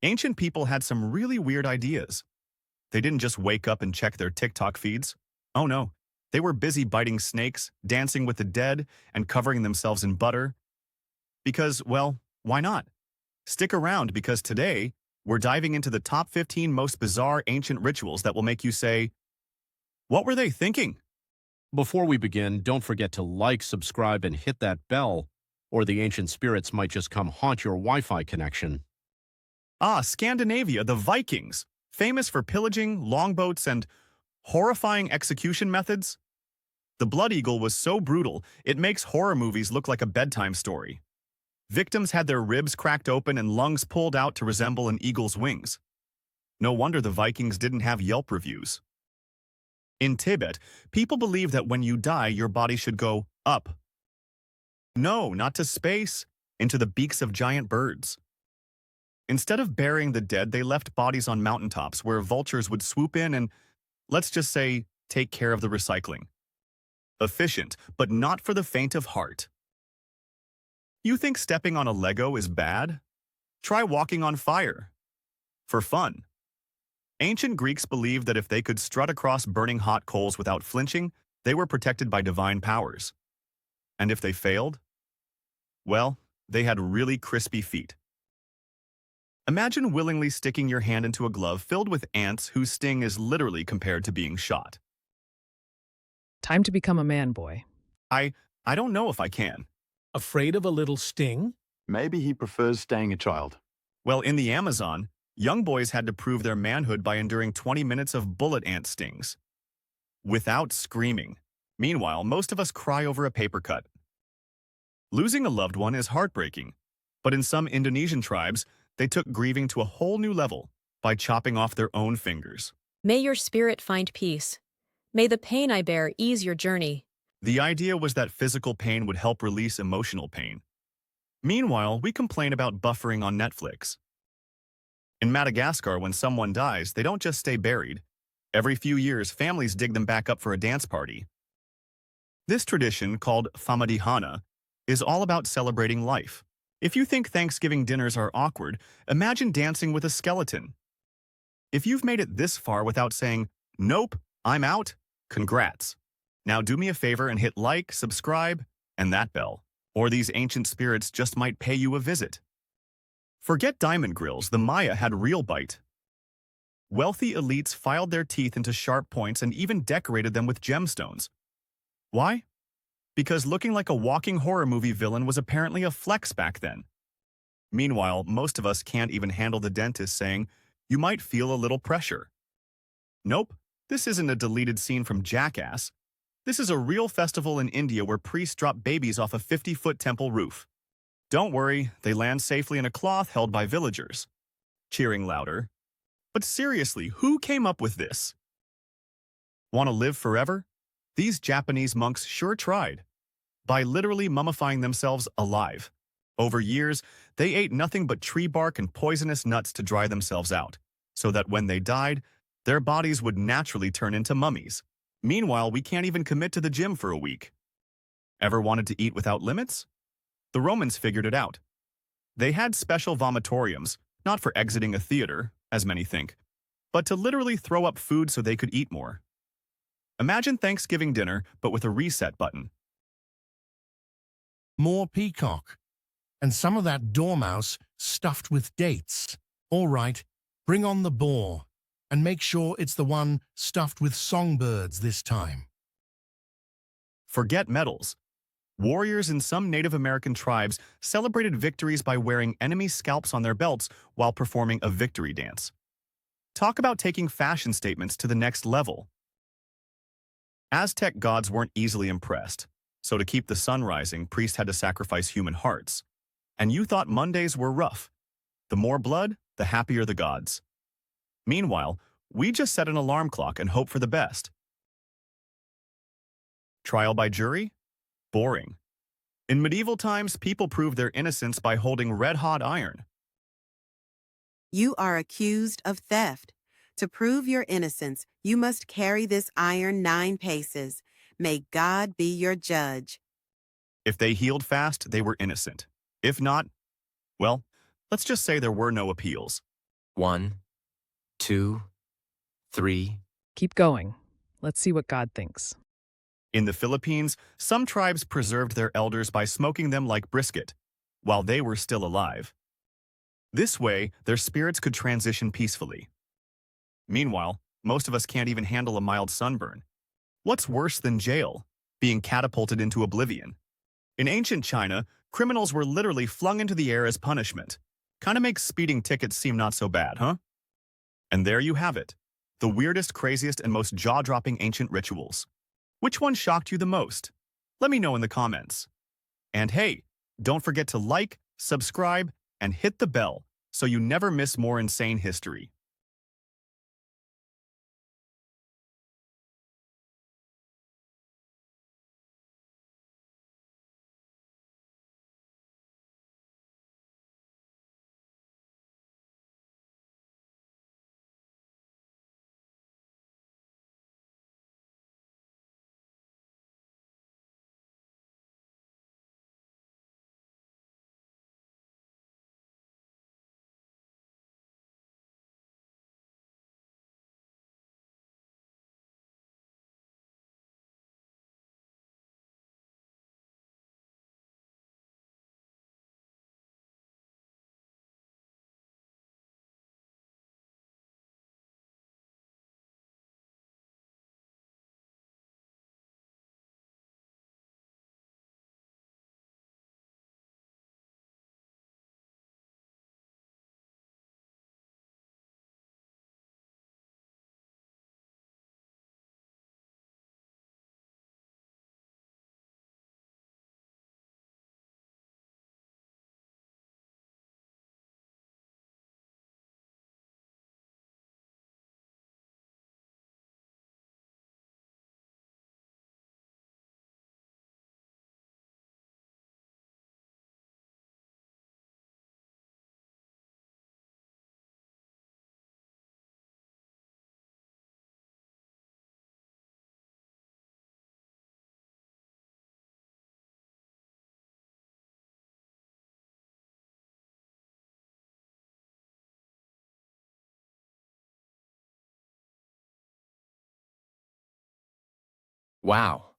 Ancient people had some really weird ideas. They didn't just wake up and check their TikTok feeds. Oh no, they were busy biting snakes, dancing with the dead, and covering themselves in butter. Because, well, why not? Stick around because today, we're diving into the top 15 most bizarre ancient rituals that will make you say, what were they thinking? Before we begin, don't forget to like, subscribe, and hit that bell, or the ancient spirits might just come haunt your Wi-Fi connection. Scandinavia, the Vikings, famous for pillaging, longboats, and horrifying execution methods. The Blood Eagle was so brutal, it makes horror movies look like a bedtime story. Victims had their ribs cracked open and lungs pulled out to resemble an eagle's wings. No wonder the Vikings didn't have Yelp reviews. In Tibet, people believe that when you die, your body should go up. No, not to space, into the beaks of giant birds. Instead of burying the dead, they left bodies on mountaintops where vultures would swoop in and, let's just say, take care of the recycling. Efficient, but not for the faint of heart. You think stepping on a Lego is bad? Try walking on fire. For fun. Ancient Greeks believed that if they could strut across burning hot coals without flinching, they were protected by divine powers. And if they failed? Well, they had really crispy feet. Imagine willingly sticking your hand into a glove filled with ants whose sting is literally compared to being shot. Time to become a man, boy. I don't know if I can. Afraid of a little sting? Maybe he prefers staying a child. Well, in the Amazon, young boys had to prove their manhood by enduring 20 minutes of bullet ant stings. Without screaming. Meanwhile, most of us cry over a paper cut. Losing a loved one is heartbreaking, but in some Indonesian tribes, they took grieving to a whole new level by chopping off their own fingers. May your spirit find peace. May the pain I bear ease your journey. The idea was that physical pain would help release emotional pain. Meanwhile, we complain about buffering on Netflix. In Madagascar, when someone dies, they don't just stay buried. Every few years, families dig them back up for a dance party. This tradition, called famadihana, is all about celebrating life. If you think Thanksgiving dinners are awkward, imagine dancing with a skeleton. If you've made it this far without saying, "Nope, I'm out," congrats. Now do me a favor and hit like, subscribe, and that bell, or these ancient spirits just might pay you a visit. Forget diamond grills, the Maya had real bite. Wealthy elites filed their teeth into sharp points and even decorated them with gemstones. Why? Because looking like a walking horror movie villain was apparently a flex back then. Meanwhile, most of us can't even handle the dentist saying, "You might feel a little pressure." Nope, this isn't a deleted scene from Jackass. This is a real festival in India where priests drop babies off a 50-foot temple roof. Don't worry, they land safely in a cloth held by villagers. Cheering louder. But seriously, who came up with this? Want to live forever? These Japanese monks sure tried. By literally mummifying themselves alive. Over years, they ate nothing but tree bark and poisonous nuts to dry themselves out, so that when they died, their bodies would naturally turn into mummies. Meanwhile, we can't even commit to the gym for a week. Ever wanted to eat without limits? The Romans figured it out. They had special vomitoriums, not for exiting a theater, as many think, but to literally throw up food so they could eat more. Imagine Thanksgiving dinner, but with a reset button. More peacock. And some of that dormouse stuffed with dates. All right, bring on the boar. And make sure it's the one stuffed with songbirds this time. Forget medals. Warriors in some Native American tribes celebrated victories by wearing enemy scalps on their belts while performing a victory dance. Talk about taking fashion statements to the next level. Aztec gods weren't easily impressed, so to keep the sun rising, priests had to sacrifice human hearts. And you thought Mondays were rough. The more blood, the happier the gods. Meanwhile, we just set an alarm clock and hope for the best. Trial by jury? Boring. In medieval times, people proved their innocence by holding red-hot iron. You are accused of theft. To prove your innocence, you must carry this iron 9 paces. May God be your judge. If they healed fast, they were innocent. If not, well, let's just say there were no appeals. 1, 2, 3. Keep going. Let's see what God thinks. In the Philippines, some tribes preserved their elders by smoking them like brisket, while they were still alive. This way, their spirits could transition peacefully. Meanwhile, most of us can't even handle a mild sunburn. What's worse than jail? Being catapulted into oblivion. In ancient China, criminals were literally flung into the air as punishment. Kinda makes speeding tickets seem not so bad, huh? And there you have it. The weirdest, craziest, and most jaw-dropping ancient rituals. Which one shocked you the most? Let me know in the comments. And hey, don't forget to like, subscribe, and hit the bell so you never miss more insane history. Wow.